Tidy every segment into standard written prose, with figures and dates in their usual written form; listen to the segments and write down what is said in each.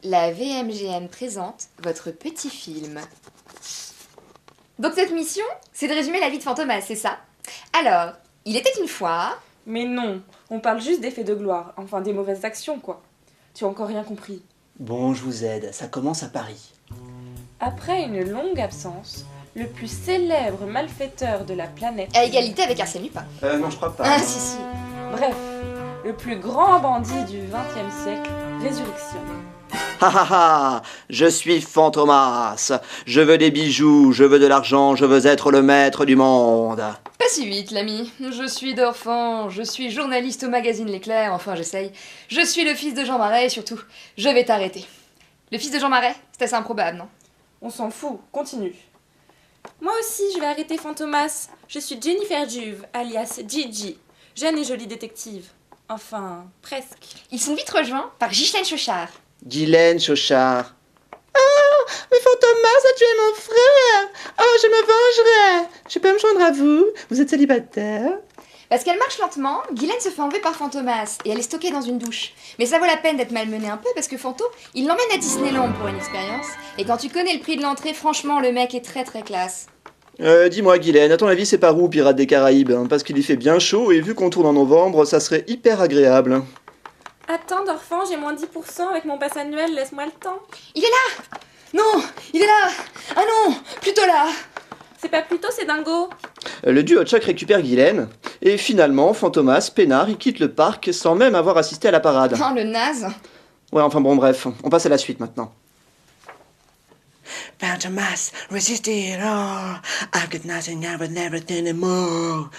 La VMGN présente votre petit film. Donc cette mission, c'est de résumer la vie de Fantomas, c'est ça? Alors, il était une fois... Mais non, on parle juste des faits de gloire, enfin des mauvaises actions quoi. Tu as encore rien compris. Bon, je vous aide, ça commence à Paris. Après une longue absence, le plus célèbre malfaiteur de la planète... À égalité avec Arsène Lupin. Non, je crois pas. Ah si. Bref, le plus grand bandit du XXe siècle, Résurrection. Ha ha ha, je suis Fantomas. Je veux des bijoux, je veux de l'argent, je veux être le maître du monde. Pas si vite, l'ami. Je suis Dorfan, je suis journaliste au magazine L'Éclair, enfin j'essaye. Je suis le fils de Jean Marais et surtout, je vais t'arrêter. Le fils de Jean Marais, c'est assez improbable, non? On s'en fout, continue. Moi aussi, je vais arrêter Fantomas. Je suis Jennifer Juve, alias Gigi, jeune et jolie détective. Enfin, presque. Ils sont vite rejoints par Ghislaine Chauchard. Guylaine Chauchard. Ah, mais Fantomas a tué mon frère. Oh, je me vengerai. Je peux me joindre à vous? Vous êtes célibataire? Parce qu'elle marche lentement, Guylaine se fait enlever par Fantomas et elle est stockée dans une douche. Mais ça vaut la peine d'être malmenée un peu parce que Fanto, il l'emmène à Disneyland pour une expérience. Et quand tu connais le prix de l'entrée, franchement, le mec est très très classe. Dis-moi Guylaine, à ton avis c'est par où Pirates des Caraïbes? Parce qu'il y fait bien chaud et vu qu'on tourne en novembre, ça serait hyper agréable. Attends, Dorfan, j'ai moins 10% avec mon pass annuel, laisse-moi le temps. Il est là! Non, il est là! Ah non, plutôt là! C'est pas plutôt, c'est dingo. Le duo Chuck récupère Guylaine, et finalement, Fantomas, peinard, il quitte le parc sans même avoir assisté à la parade. Oh, le naze! Ouais, enfin bon, bref, on passe à la suite maintenant. Fantomas, resisted all. I've got nothing, I will never anymore.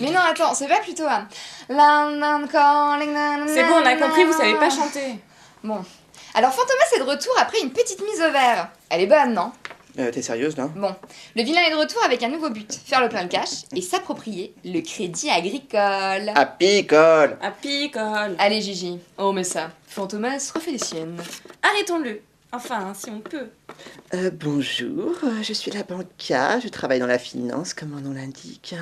Mais non, attends, c'est pas plutôt là. London calling, C'est bon, on a compris, vous savez pas chanter. Bon. Alors Fantomas est de retour après une petite mise au vert. Elle est bonne, non? T'es sérieuse là? Bon, le vilain est de retour avec un nouveau but, faire le plein de cash et s'approprier le crédit agricole. À picole. À picole. Allez Gigi, on met ça. Fantomas refait les siennes. Arrêtons-le. Enfin, si on peut. Bonjour, je suis la banca, je travaille dans la finance, comme mon nom l'indique.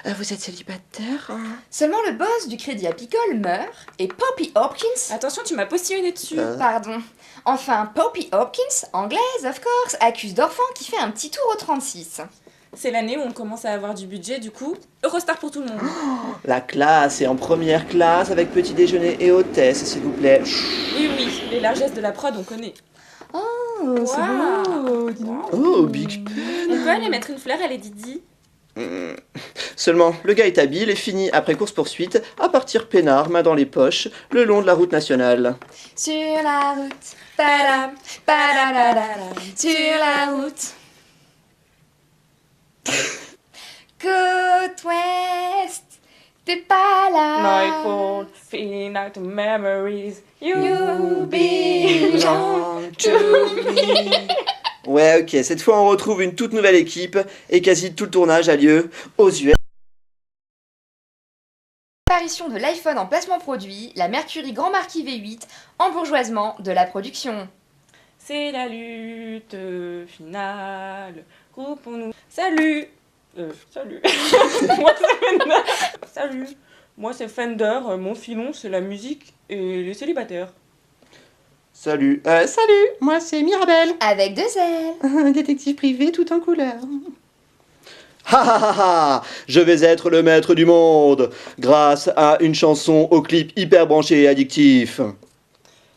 Vous êtes célibataire? Seulement le boss du crédit agricole meurt et Poppy Hopkins... Attention, tu m'as postillonné dessus. Pardon. Enfin, Poppy Hopkins, anglaise, of course, accuse Dorfan qui fait un petit tour au 36. C'est l'année où on commence à avoir du budget, du coup, Eurostar pour tout le monde. La classe est en première classe avec petit déjeuner et hôtesse, s'il vous plaît. Oui, oui, les largesses de la prod, on connaît. Oh, c'est Wow. beau, dis donc. Oh, Big On peut aller mettre une fleur à Lady Di. Seulement, le gars est habile et finit, après course-poursuite, à partir peinard, main dans les poches, le long de la route nationale. Sur la route, padam, padadadada, sur la route. Côte ouest, t'es pas là. Nightfall, feeling like the memories you belong to me. Ouais, ok, cette fois on retrouve une toute nouvelle équipe et quasi tout le tournage a lieu aux US. Apparition de l'iPhone en placement produit, la Mercury Grand Marquis V8, embourgeoisement de la production. C'est la lutte finale. Groupons-nous. Salut. Salut. Moi c'est Fender. Salut. Moi c'est Fender. Mon filon c'est la musique et les célibataires. Salut. Salut, moi c'est Mirabelle. Avec 2 ailes. Un détective privé tout en couleur. Ha ha ha ha! Je vais être le maître du monde grâce à une chanson au clip hyper branché et addictif.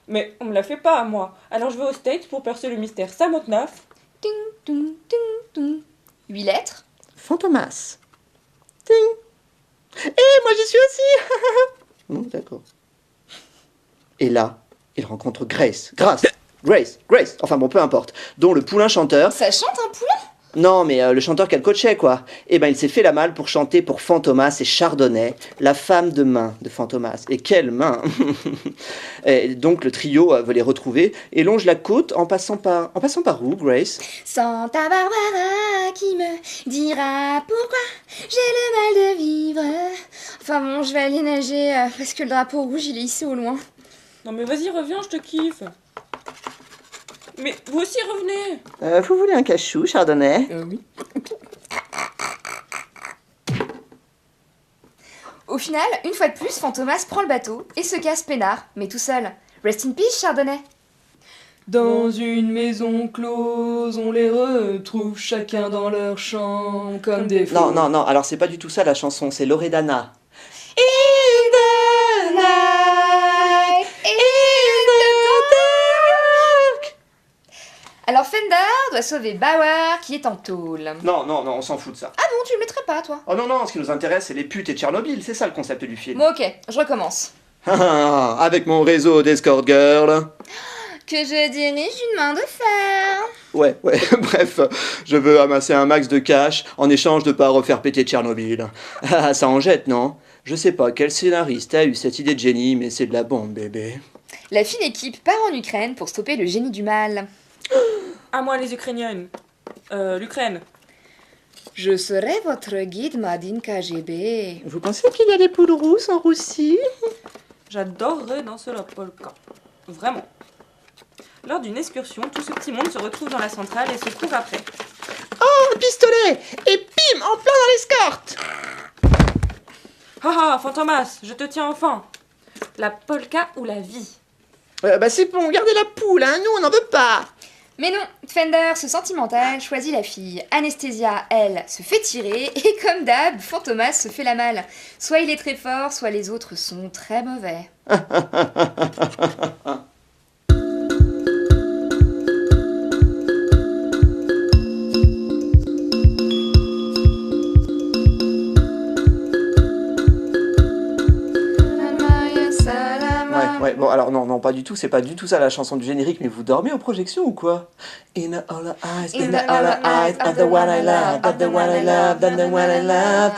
Mais on me la fait pas à moi. Alors je vais aux States pour percer le mystère. Ça monte 9. Ting, ting, ting, ting. 8 lettres. Fantomas. Ting. Et moi j'y suis aussi. D'accord. Et là, il rencontre Grace. Grace. Enfin bon, peu importe. Dont le poulain chanteur. Ça chante un poulain? Non, mais le chanteur qu'elle coachait, quoi. Eh ben, il s'est fait la malle pour chanter pour Fantomas et Chardonnay, la femme de main de Fantomas. Et quelle main! Et donc, le trio veut les retrouver et longe la côte en passant par où, Grace? Santa Barbara qui me dira pourquoi j'ai le mal de vivre. Enfin bon, je vais aller nager parce que le drapeau rouge il est ici au loin. Non mais vas-y, reviens, je te kiffe. Mais vous aussi revenez. Vous voulez un cachou, Chardonnay? Oui. Au final, une fois de plus, Fantomas prend le bateau et se casse peinard, mais tout seul. Rest in peace, Chardonnay. Dans une maison close, on les retrouve chacun dans leur chambre comme des fous. Non, alors c'est pas du tout ça la chanson, c'est Loredana. In the night, in the dark. Alors Fender doit sauver Bauer qui est en tôle. Non, on s'en fout de ça. Ah bon, tu le mettrais pas toi? Oh non, ce qui nous intéresse, c'est les putes et Tchernobyl, c'est ça le concept du film. Bon ok, je recommence. Avec mon réseau d'escort girl. Que je dirige une main de fer. Ouais, bref, je veux amasser un max de cash en échange de pas refaire péter Tchernobyl. Ah, ça en jette, non? Je sais pas quel scénariste a eu cette idée de génie, mais c'est de la bombe, bébé. La fine équipe part en Ukraine pour stopper le génie du mal. À moi les Ukrainiennes. L'Ukraine. Je serai votre guide Madine KGB. Vous pensez qu'il y a des poules rousses en Russie? J'adorerais danser la polka. Vraiment. Lors d'une excursion, tout ce petit monde se retrouve dans la centrale et se court après. Oh, un pistolet! Et bim, en plein dans l'escorte! Haha, Fantomas, je te tiens enfin. La polka ou la vie? Bah c'est bon, gardez la poule, hein, nous on n'en veut pas! Mais non, Fender, ce sentimental, choisit la fille. Anastasia, elle, se fait tirer, et comme d'hab, Fantomas se fait la malle. Soit il est très fort, soit les autres sont très mauvais. Ouais, bon, alors non, pas du tout, c'est pas du tout ça la chanson du générique, mais vous dormez aux projections ou quoi? In the all eyes, in the all eyes of the one I love, of the one I love, of the one I love,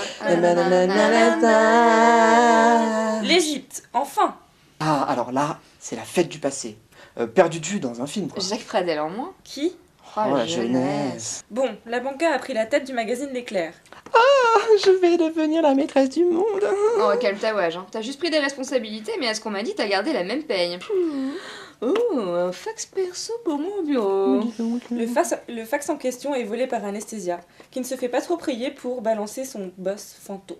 L'Égypte, enfin. Ah, alors là, c'est la fête du passé. Perdu de vue dans un film, quoi. Jacques Pradel en moins. Qui? Oh, la jeunesse. Bon, la banca a pris la tête du magazine L'Éclair. Je vais devenir la maîtresse du monde. Oh, calme ta wage, hein. T'as juste pris des responsabilités, mais à ce qu'on m'a dit, t'as gardé la même paye. Oh, un fax perso pour mon bureau. Le fax en question est volé par Anastasia, qui ne se fait pas trop prier pour balancer son boss Fanto.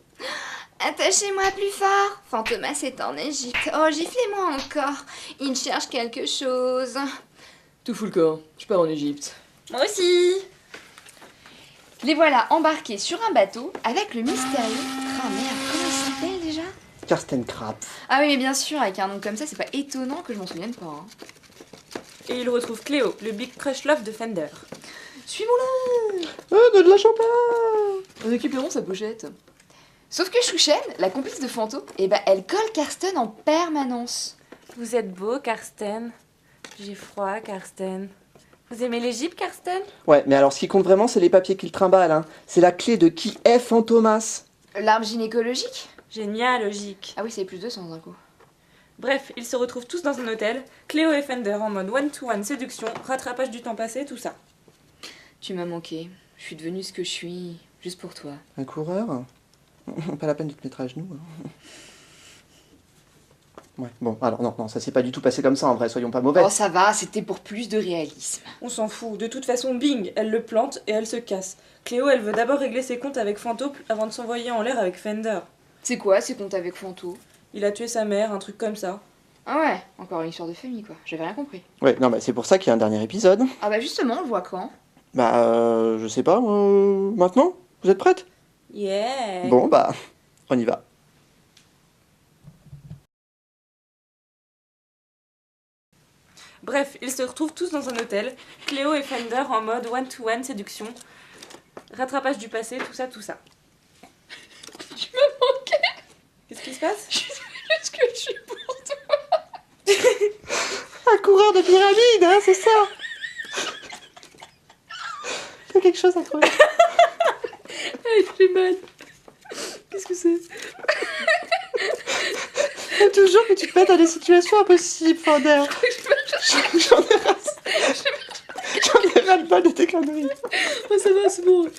Attachez-moi plus fort. Fantomas est en Égypte. Oh, giflez-moi encore. Il cherche quelque chose. Tout fout le corps, je pars en Égypte. Moi aussi. Les voilà embarqués sur un bateau avec le mystérieux... Ah merde, comment il s'appelle déjà? Karsten Krapf. Ah oui, mais bien sûr, avec un nom comme ça, c'est pas étonnant que je m'en souvienne pas. Hein. Et il retrouve Cléo, le big crush love de Fender. Suivons-le. De la champagne. On récupérons sa pochette. Sauf que Chouchen, la complice de Fanto, elle colle Karsten en permanence. Vous êtes beau, Karsten. J'ai froid, Karsten. Vous aimez l'Égypte, Karsten? Ouais, mais alors ce qui compte vraiment, c'est les papiers qu'il trimballe, hein. C'est la clé de qui est Fantomas. L'arbre gynécologique? Génial, logique. Ah oui, c'est plus de 200 d'un coup. Bref, ils se retrouvent tous dans un hôtel, Cléo et Fender en mode one-to-one séduction, rattrapage du temps passé, tout ça. Tu m'as manqué. Je suis devenue ce que je suis, juste pour toi. Un coureur? Pas la peine de te mettre à genoux. Hein. Ouais, bon, alors non, ça s'est pas du tout passé comme ça en vrai, soyons pas mauvais. Oh, ça va, c'était pour plus de réalisme. On s'en fout, de toute façon, bing, elle le plante et elle se casse. Cléo, elle veut d'abord régler ses comptes avec Fanto avant de s'envoyer en l'air avec Fender. C'est quoi ces comptes avec Fanto? Il a tué sa mère, un truc comme ça. Ah ouais, encore une histoire de famille quoi, j'avais rien compris. Ouais, non, bah c'est pour ça qu'il y a un dernier épisode. Ah bah justement, on le voit quand? Bah, je sais pas, maintenant? Vous êtes prête? Yeah. Bon, bah, on y va. Bref, ils se retrouvent tous dans un hôtel, Cléo et Fender en mode one-to-one séduction, rattrapage du passé, tout ça, tout ça. Tu m'as manqué. Qu'est-ce qui se passe? Est-ce que je suis pour toi? Un coureur de pyramide, hein, c'est ça? T'as quelque chose à trouver? Il fait mal. Qu'est-ce que c'est? Faut toujours que tu te mettes dans des situations impossibles, Fender. J'en ai ras le bol de tes conneries. Oh, ça va, c'est bon.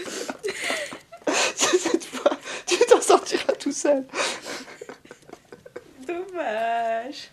Cette fois, tu t'en sortiras tout seul. Dommage.